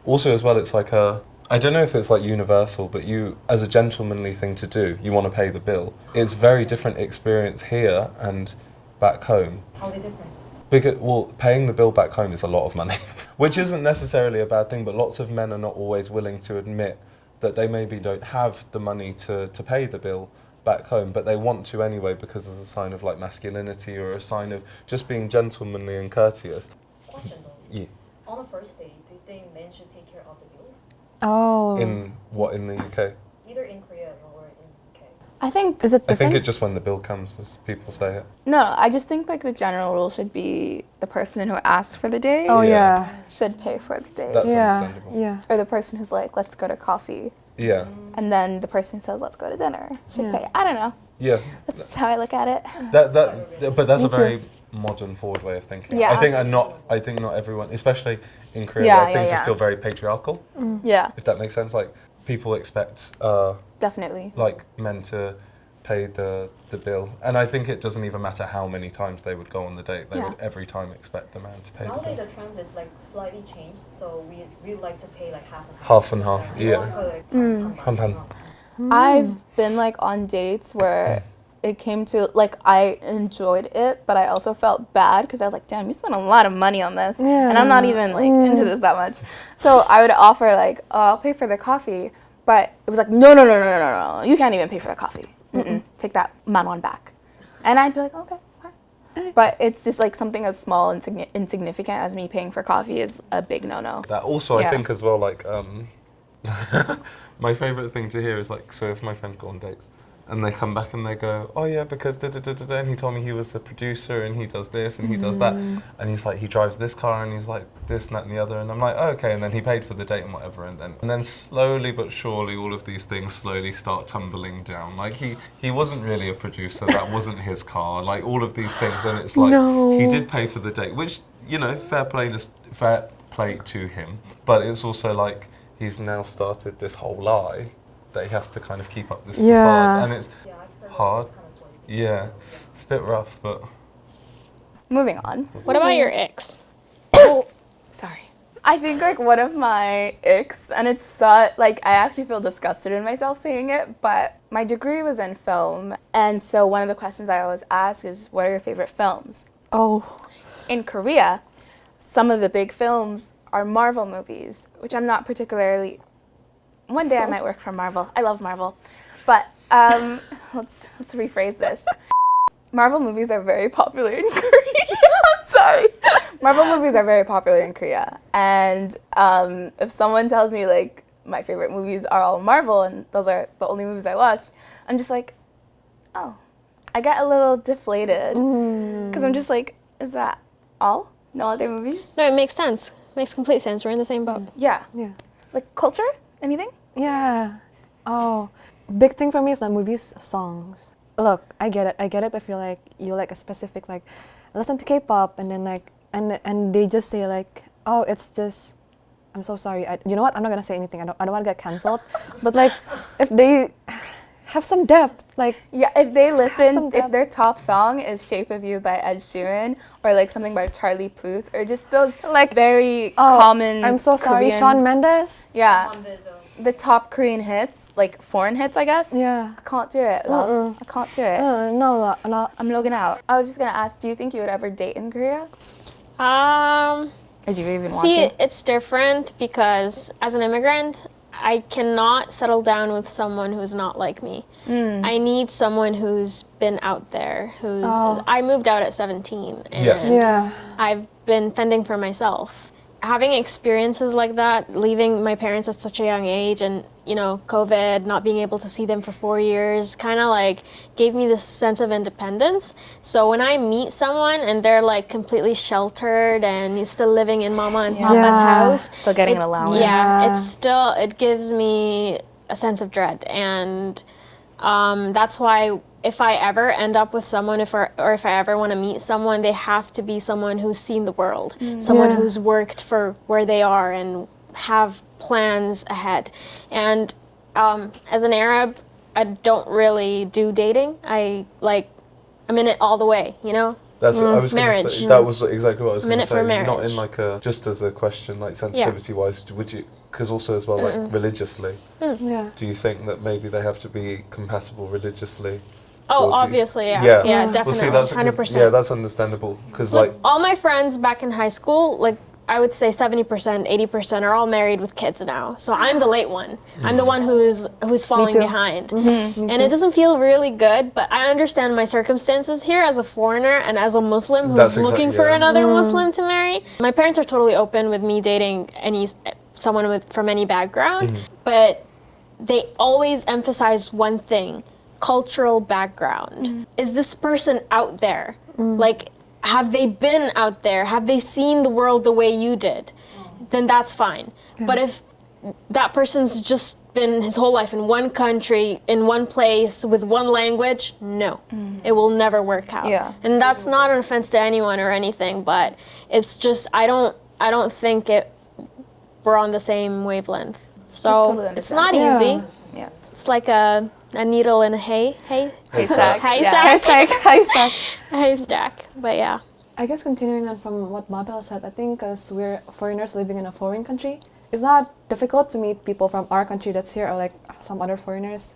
Also, as well, it's like I don't know if it's like universal, but you, as a gentlemanly thing to do, you want to pay the bill. It's very different experience here and back home. How's it different? Because, well, paying the bill back home is a lot of money, which isn't necessarily a bad thing, but lots of men are not always willing to admit that they maybe don't have the money to pay the bill back home, but they want to anyway because it's a sign of like masculinity or a sign of just being gentlemanly and courteous. Question though. Yeah. On the first date, do you think men should take care of the bills? Oh. In the UK? Either in Korea or in UK. I think Is it I different? think it just when the bill comes, as people say it. no. I just think like the general rule should be the person who asks for the date Oh Yeah. yeah. should pay for the date, That's Yeah. understandable. Yeah. or the person who's like, let's go to coffee, Yeah. and then the person who says, let's go to dinner should Yeah. pay. I don't know. Yeah. That's just how I look at it. But that's Me a very modern, forward way of thinking. Yeah. I think not everyone, especially in Korea, Yeah, where yeah, things yeah. are still very patriarchal. Yeah, If that makes sense, like people expect definitely. like men to pay the bill, and I think it doesn't even matter how many times they would go on the date. They Yeah. would every time expect the man to pay the Nowadays bill. the trend is like slightly changed, so we like to pay like half and half. Half and half, Like, yeah. always go, like, Han pan. I've been like on dates where it came to like I enjoyed it, but I also felt bad because I was like, damn, you spent a lot of money on this, and I'm not even like into this that much. So I would offer like, oh, I'll pay for the coffee, but it was like, no, you can't even pay for the coffee. Take that manwon back, and I'd be like, okay. Fine. But it's just like something as small and insignificant as me paying for coffee is a big no-no. That also, Yeah. I think as well, like my favorite thing to hear is like, so if my friends go on dates and they come back and they go, oh yeah, because da da da da da, and he told me he was a producer and he does this and he does that, and he's like, he drives this car and he's like this and that and the other, and I'm like, oh, okay, and then he paid for the date and whatever, and then slowly but surely all of these things slowly start tumbling down. Like he wasn't really a producer, that wasn't his car, like all of these things, and it's like he did pay for the date, which, you know, fair play to him, but it's also like he's now started this whole lie that he has to kind of keep up this facade, and it's Yeah, I've heard hard. It's kind of sweaty. Yeah, it's a bit rough, but Moving on. What about your ex? Sorry. I think like one of my icks, and it's so, like I actually feel disgusted in myself saying it, but my degree was in film, and so one of the questions I always ask is, what are your favorite films? Oh. In Korea, some of the big films are Marvel movies, which I'm not particularly. One day I might work for Marvel. I love Marvel, but let's rephrase this. Marvel movies are very popular in Korea. I'm sorry. Marvel movies are very popular in Korea, and if someone tells me like my favorite movies are all Marvel and those are the only movies I watch, I'm just like, oh, I get a little deflated because I'm just like, is that all? No other movies? No, it makes sense. Makes complete sense. We're in the same boat. Yeah. Yeah. Like culture? Anything? Yeah. Oh, big thing for me is not movies, songs. Look, I get it. I feel like you like a specific like, listen to K-pop, and then like, and they just say like, oh, it's just, I'm so sorry. You know what? I'm not gonna say anything. I don't want to get cancelled. But like, if they have some depth, like. Yeah, if they listen, some if depth. their top song is Shape of You by Ed Sheeran, or like something by Charlie Puth, or just those like very common I'm so sorry, Korean, Shawn Mendes. Yeah, On this, the top Korean hits, like foreign hits, I guess. Yeah. I can't do it, love. I can't do it. No, no. I'm logging out. I was just gonna ask, do you think you would ever date in Korea? Um, Or do you even see, want to? it's different because as an immigrant, I cannot settle down with someone who's not like me. I need someone who's been out there, I moved out at 17 and Yes. Yeah. I've been fending for myself. Having experiences like that, leaving my parents at such a young age and, you know, COVID, not being able to see them for 4 years, kind of like gave me this sense of independence. So when I meet someone and they're like completely sheltered and he's still living in mama and papa's Yeah. house. Still getting an allowance. Yeah, it gives me a sense of dread. And that's why if I ever end up with someone, or if I ever want to meet someone, they have to be someone who's seen the world, someone who's worked for where they are and have plans ahead. And as an Arab, I don't really do dating. I'm in it all the way, you know? That's I was gonna marriage. say, that was exactly what I was I'm going in to it for say. marriage. Not in like a, just as a question, like sensitivity wise, would you, because also as well, like religiously, Yeah. do you think that maybe they have to be compatible religiously? Oh, Or do you- obviously, yeah. Yeah. Yeah, Well, definitely, see, that's 100%. yeah, that's understandable because Look, like all my friends back in high school, like, I would say 70%, 80% are all married with kids now. So I'm the late one. I'm the one who's falling too. behind. And it doesn't feel really good, but I understand my circumstances here as a foreigner and as a Muslim who's That's looking exactly- for yeah. another Muslim to marry. My parents are totally open with me dating someone from any background, but they always emphasize one thing: cultural background. Is this person out there? Like, have they been out there? Have they seen the world the way you did? Then that's fine. But if that person's just been his whole life in one country, in one place, with one language, no. It will never work out. Yeah. And that's not an offense to anyone or anything, but it's just I don't think we're on the same wavelength. So totally it's not understandable. easy. Yeah. It's like a needle in a Haystack. haystack. Haystack. But yeah. I guess continuing on from what Mabel said, I think because we're foreigners living in a foreign country, it's not difficult to meet people from our country that's here or like some other foreigners.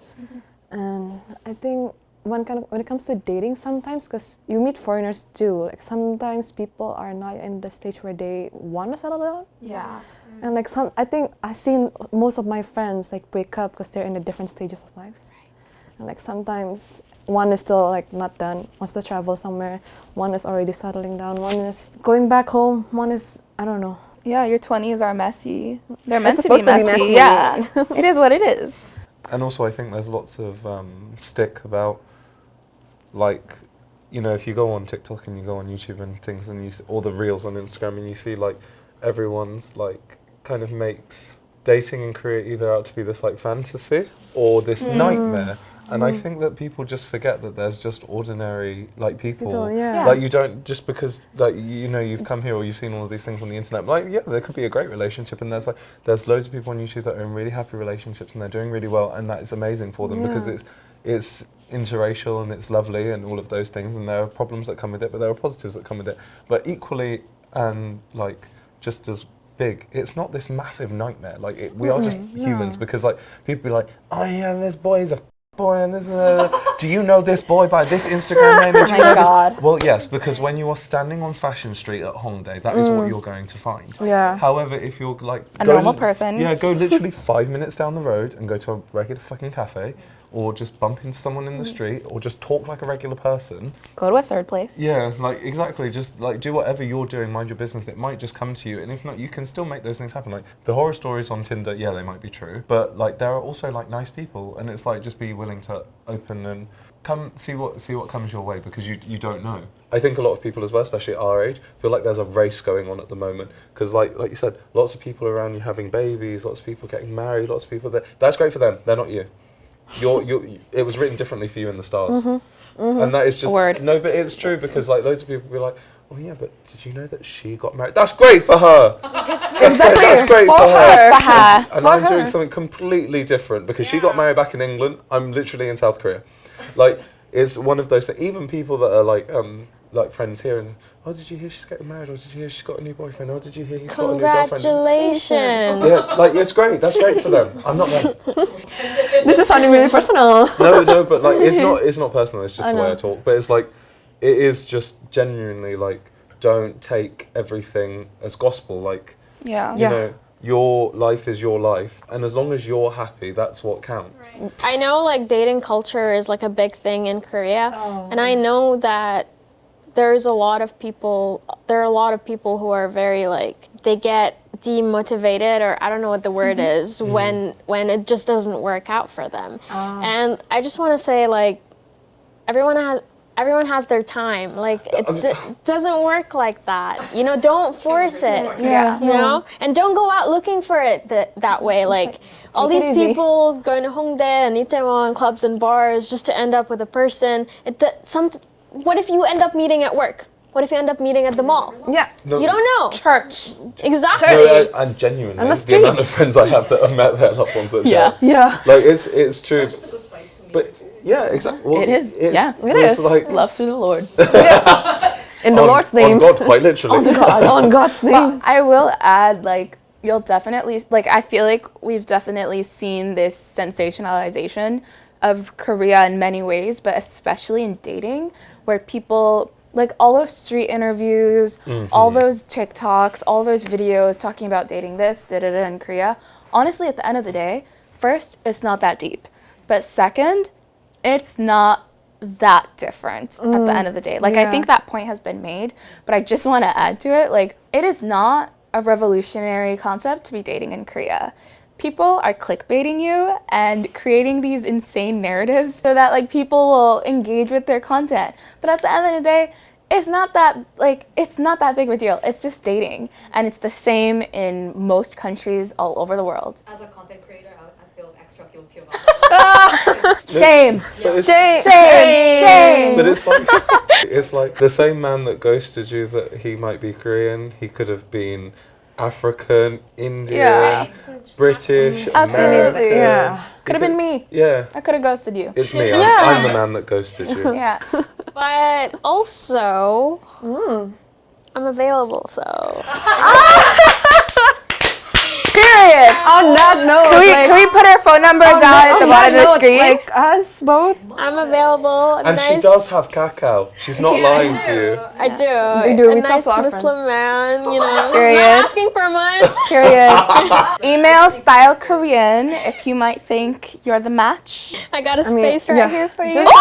And I think when it comes to dating sometimes, because you meet foreigners too, like sometimes people are not in the stage where they want to settle down. Yeah. And like I think I've seen most of my friends like break up because they're in the different stages of life. And like sometimes one is still like not done, wants to travel somewhere, one is already settling down, one is going back home, one is, I don't know. Yeah, your 20s are messy. They're meant It's to be supposed to be messy. messy. Yeah. It is what it is. And also, I think there's lots of stick about, like, you know, if you go on TikTok and you go on YouTube and things, and you see all the reels on Instagram, and you see like everyone's like kind of makes dating in Korea either out to be this like fantasy or this nightmare. And I think that people just forget that there's just ordinary like people. Yeah. Like you don't, just because like you know you've come here or you've seen all of these things on the internet. Like yeah, there could be a great relationship, and there's loads of people on YouTube that are in really happy relationships and they're doing really well, and that is amazing for them because it's interracial and it's lovely and all of those things, and there are problems that come with it, but there are positives that come with it. But equally and like just as big, it's not this massive nightmare. Like we are just humans, because like people be like, oh yeah, this boy is a boy and this do you know this boy by this Instagram name? Do you know God. this? Well, yes, because when you are standing on Fashion Street at Hongdae, that is what you're going to find. Yeah. However, if you're like A normal person. yeah, go literally 5 minutes down the road and go to a regular fucking cafe, or just bump into someone in the street, or just talk like a regular person. Go to a third place. Yeah, like exactly. Just like do whatever you're doing, mind your business. It might just come to you, and if not, you can still make those things happen. Like the horror stories on Tinder, yeah, they might be true, but like there are also like nice people, and it's like just be willing to open and come see what comes your way, because you don't know. I think a lot of people as well, especially at our age, feel like there's a race going on at the moment, because like you said, lots of people around you having babies, lots of people getting married, lots of people that's great for them. They're not you. It was written differently for you in the stars, and that is just Word. no, but it's true, because like loads of people be like, oh yeah, but did you know that she got married? That's great for her. That's great for her. For her. And I'm doing something completely different, because she got married back in England. I'm literally in South Korea. Like it's one of those things. Even people that are like friends here, and oh, did you hear she's getting married? Or did you hear she's got a new boyfriend? Or did you hear he's got a new girlfriend? Congratulations. Yeah, like it's great. That's great for them. I'm not them. This is sounding really personal. No, but like it's not personal. It's just the way I talk. But it's like it is just genuinely like don't take everything as gospel. Like Yeah. you know, your life is your life, and as long as you're happy, that's what counts. Right. I know like dating culture is like a big thing in Korea, and I know that there are a lot of people who are very like they get demotivated, or I don't know what the word is, when it just doesn't work out for them. And I just want to say like everyone everyone has their time. Like it doesn't work like that. You know, don't force it. Yeah. You know, and don't go out looking for it that way. Like all take it these easy. people going to Hongdae and Itaewon clubs and bars just to end up with a person. What if you end up meeting at work? What if you end up meeting at the mall? Yeah. No, You don't know. Church. Exactly. No, and genuinely, On the the street. amount of friends I have that have met their loved ones at Yeah. church. Yeah. Like it's true. It's just a good place to meet. But yeah, exactly. Well, It is, yeah. It it's is. like Love through the Lord. In the Lord's name. On God, quite literally. On God's name. I will add, like, you'll definitely, like, I feel like we've definitely seen this sensationalization of Korea in many ways, but especially in dating, where people, like, all those street interviews, all those TikToks, all those videos talking about dating this, da-da-da in Korea. Honestly, at the end of the day, first, it's not that deep. But second, it's not that different at the end of the day. Like, I Yeah. think that point has been made, but I just want to add to it, like, it is not a revolutionary concept to be dating in Korea. People are clickbaiting you and creating these insane narratives so that, like, people will engage with their content. But at the end of the day, it's not that big of a deal. It's just dating, and it's the same in most countries all over the world. As a content creator, I feel extra guilty about that. Shame. But it's, Shame. but it's like the same man that ghosted you, that he might be Korean, he could have been African, Indian, Yeah. British, Absolutely. American. Yeah. Could have been me. Yeah, I could have ghosted you. it's me. I'm the man that ghosted you. Yeah. But also, I'm available, so. Period. On that note, Can we put our phone number down at the bottom of the screen? Like us both. I'm available. And she does have cacao. She's not lying to you. I do. We do. A We talk nice to our Muslim man, you know. Period. Not asking for much. Period. Email Style Korean if you might think you're the match. I got a mean, space right yeah. here for you. Just-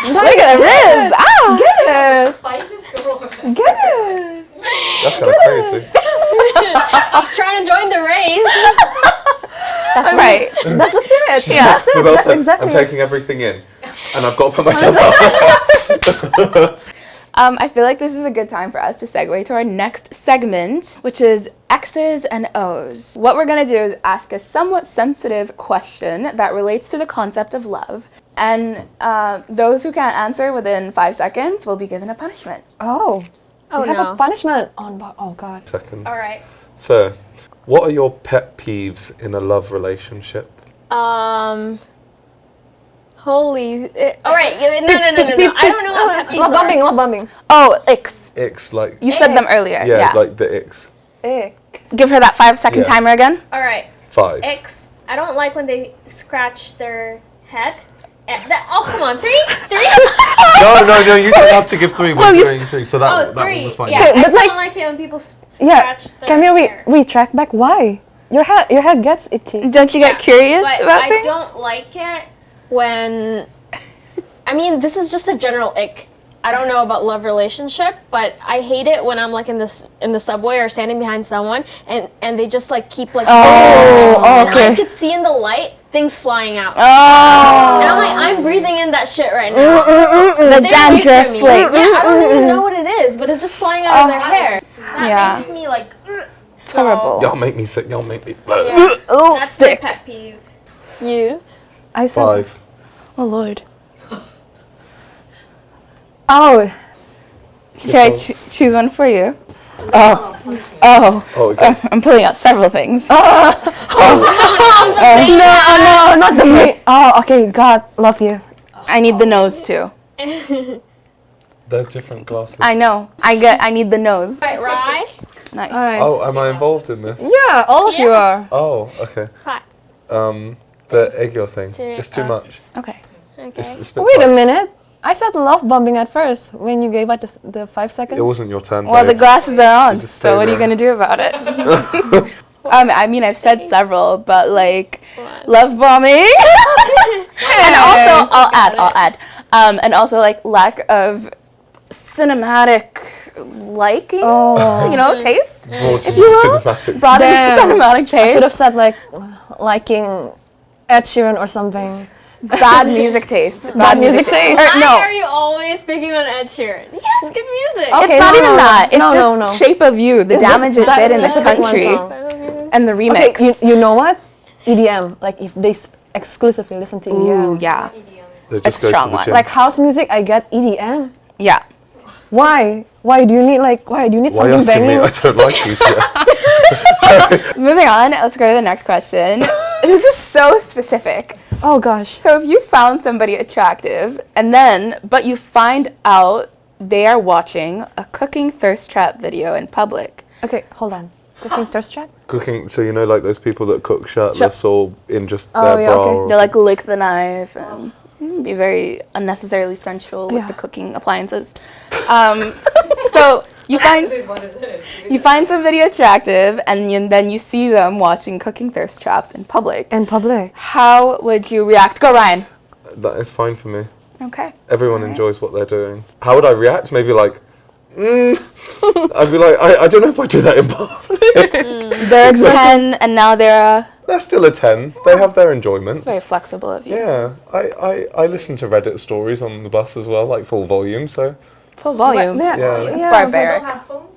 Look at Riz. Ah. Get it. Spices galore. Get it. That's kind of crazy. Just trying to join the race. That's right. That's the spirit. Yeah. That's it. Mabel That's said, exactly I'm taking everything in, and I've got to put myself out. I feel like this is a good time for us to segue to our next segment, which is X's and O's. What we're going to do is ask a somewhat sensitive question that relates to the concept of love. And those who can't answer within 5 seconds will be given a punishment. Oh. Oh, we have no. a punishment on. Oh God. Seconds. All right. So, what are your pet peeves in a love relationship? Holy. All right. No. I don't know what pet peeves Love are. bombing. Love bombing. Oh, icks. Icks, like You said them Icks. earlier. yeah, like the icks. Ick. Give her that 5-second Yeah. timer again. All right. 5. X. I don't like when they scratch their head. Oh, come on. 3? 3? No, you don't have to give 3. Well, We're you doing 3, so that, Oh, that one 3. was fine. Yeah, Okay, I but don't like- like it when people Yeah. scratch their Can hair. we track back? Why? Your head gets itchy. Don't you get curious But about I things? don't like it when. I mean, this is just a general ick. I don't know about love relationship, but I hate it when I'm like in the subway or standing behind someone and they just like keep like. And I okay. could see in the light things flying out. Oh. And I'm like, I'm breathing in that shit right now. The Stay away dandruff from me. flakes. Yeah, I don't even know what it is, but it's just flying out of their hair. That Yeah. makes me like. It's horrible. Y'all make me sick, y'all make me Yeah, Oh, that's my sick. pet peeve. You? I said. 5. Oh, Lord. Oh. Should I choose one for you? Oh. Oh, okay. I'm pulling out several things. No, not the me. Oh, okay. God, love you. I need the nose too. There's different glasses. I know. I need the nose. Right? Nice. All right. Oh, am I involved in this? Yeah, all of you Yeah. are. Oh, okay. Right. The egg yolk thing. Two, It's too much. Okay. Okay. It's a bit Wait a tight. minute. I said love bombing at first when you gave out the 5 seconds. It wasn't your turn. Well, the babe. glasses are on, just so stay what are you there. gonna do about it? I mean, I've said several, but like What? love bombing, and also I'll add, and also like lack of cinematic liking, you know, taste. Broad If you will. cinematic. Broad Damn. cinematic I should have taste. said like liking Ed Sheeran or something. Bad music taste. Bad music taste. Or, Why no, are you always picking on Ed Sheeran? He has good music. Okay, it's not no, even no, that. It's no, just no, no. Shape of You, the It's just damage it that did in this specific one country, song. and the remix. Okay, you know what? EDM. Like if they exclusively listen to EDM. Ooh, yeah. They It's just go strong to the one. gym. Like house music, I get EDM. Yeah. Why? Why do you need Why something asking me? banging? I don't like you. Moving on, let's go to the next question. This is so specific. Oh gosh. So if you found somebody attractive but you find out they are watching a cooking thirst trap video in public. Okay, hold on. Cooking thirst trap? Cooking, so you know, like those people that cook shirtless or in just Oh, their yeah, bra. okay. or They like lick the knife and be very unnecessarily sensual with Yeah. the cooking appliances. So you find somebody attractive and then you see them watching cooking thirst traps in public. In public. How would you react? Go, Ryan. That is fine for me. Okay. Everyone enjoys what they're doing. How would I react? Maybe like, I'd be like, I don't know if I do that in public. They're 10 and now they're They're still a 10. They have their enjoyment. it's very flexible of you. Yeah, I listen to Reddit stories on the bus as well, like full volume, so Full volume. Yeah. It's You barbaric. don't have phones?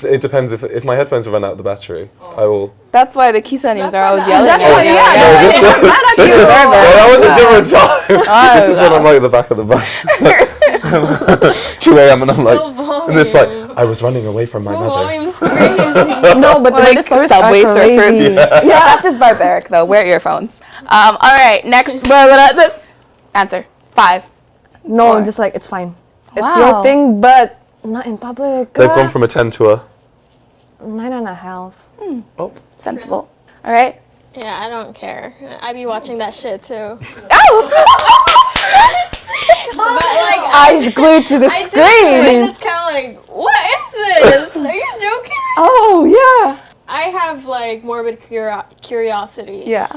it depends if my headphones have run out of the battery, I will. That's why the Kisanis That's are why always the- yelling That's at why- you. Yeah, that was a different time. This is when I'm like at the back of the bus. 2 a.m. and I'm like, Full and it's like, volume. I was running away from my Full mother. volume's crazy. No, but Or the like stories Subway are crazy. surfers. Yeah, that's just barbaric though. Wear earphones. All right, next. Answer. 5. No, Or- just like it's fine. It's Wow. your thing, but not in public. They've gone from a 10 to a. 9.5. Oh, Sensible. All right. Yeah, I don't care. I be watching that shit too. But like, Eyes glued to the I do it in a way screen. that's kind of like, what is this? Are you joking? Oh yeah. I have like morbid curiosity. Yeah.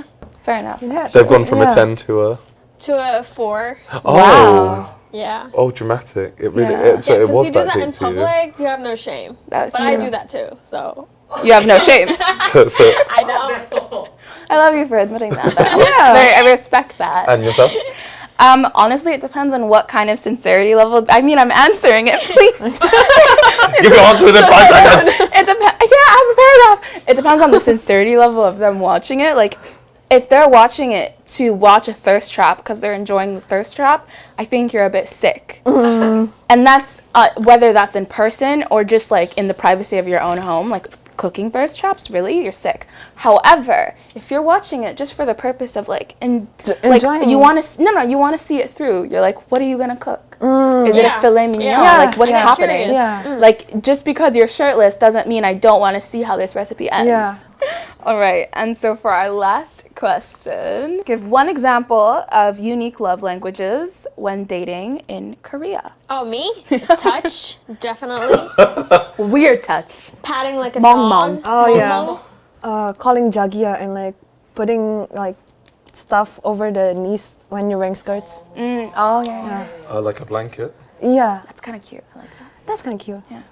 Fair enough. Yeah. they've gone from Yeah. a 10 to a. To a 4. Oh. Wow. Yeah. Oh, dramatic! It really. Yeah. So Yeah, it because was you do that that deep in to you. public, you have no shame. That's But I true. do that too, so You have no shame. So, I know. I love you for admitting that. Though. Yeah. I respect that. and yourself? Honestly, it depends on what kind of sincerity level. I mean, I'm answering it. Please. Give your answer within 5 seconds. It depends. Yeah, I have a paragraph. It depends on the sincerity level of them watching it. Like, if they're watching it to watch a thirst trap because they're enjoying the thirst trap, I think you're a bit sick. And that's whether that's in person or just like in the privacy of your own home, like cooking thirst traps. Really, you're sick. However, if you're watching it just for the purpose of like, enjoying. you want to you want to see it through. You're like, what are you gonna cook? Is it a Yeah. filet mignon? Yeah. Like, what's Yeah. happening? Curious. Yeah. Like, just because you're shirtless doesn't mean I don't want to see how this recipe ends. Yeah. All right, and so for our last question, give one example of unique love languages when dating in Korea. Oh, me? Touch, definitely. Weird touch. Patting like a Mong dog. mong. Oh Mong yeah. mong. Calling jagia and like putting like stuff over the knees when you're wearing skirts. Oh yeah. Like a blanket. Yeah, That's kind of cute. I like that. that's kind of cute. Yeah.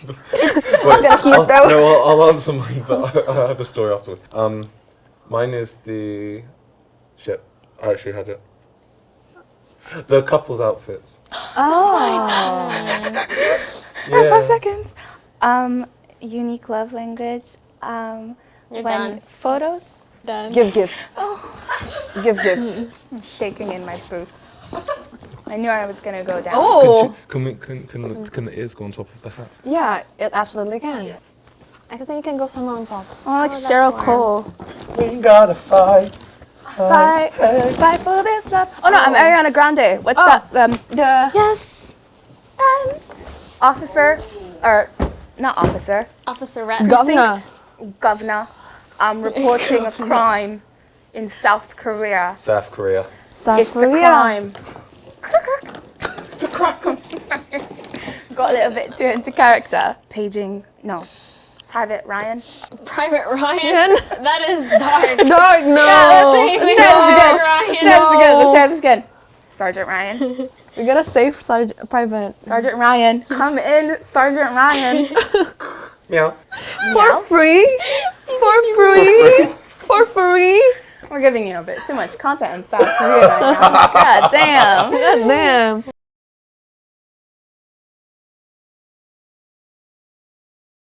That's kinda cute, though. No, I'll answer mine, but I have a story afterwards. Mine is the. Shit, I actually had it. The couple's outfits. Oh. Yeah. 5 seconds. Unique love language. You're when done. photos. Done. Give. Give. I'm shaking in my boots. I knew I was gonna go down. Oh. Can the ears go on top of that? Yeah, it absolutely can. I think you can go somewhere on top. Oh, like that's Cheryl warm. Cole. We gotta fight. Fight for this love. Oh no, I'm Ariana Grande. What's that? The Yes. And officer, or not officer, Officer Rat. Governor. governor, reporting a crime in South Korea. South Korea. South It's the Korea. crime. Got a little bit too into character. Paging, no. Private Ryan. Private Ryan. That is dark. Dark, no. Let's Try this again. Sergeant Ryan. We gotta save Private. Sergeant Ryan. Come in, Sergeant Ryan. Meow. For free? For free? For free? We're giving you a bit too much content in South Korea right now. God damn. God damn.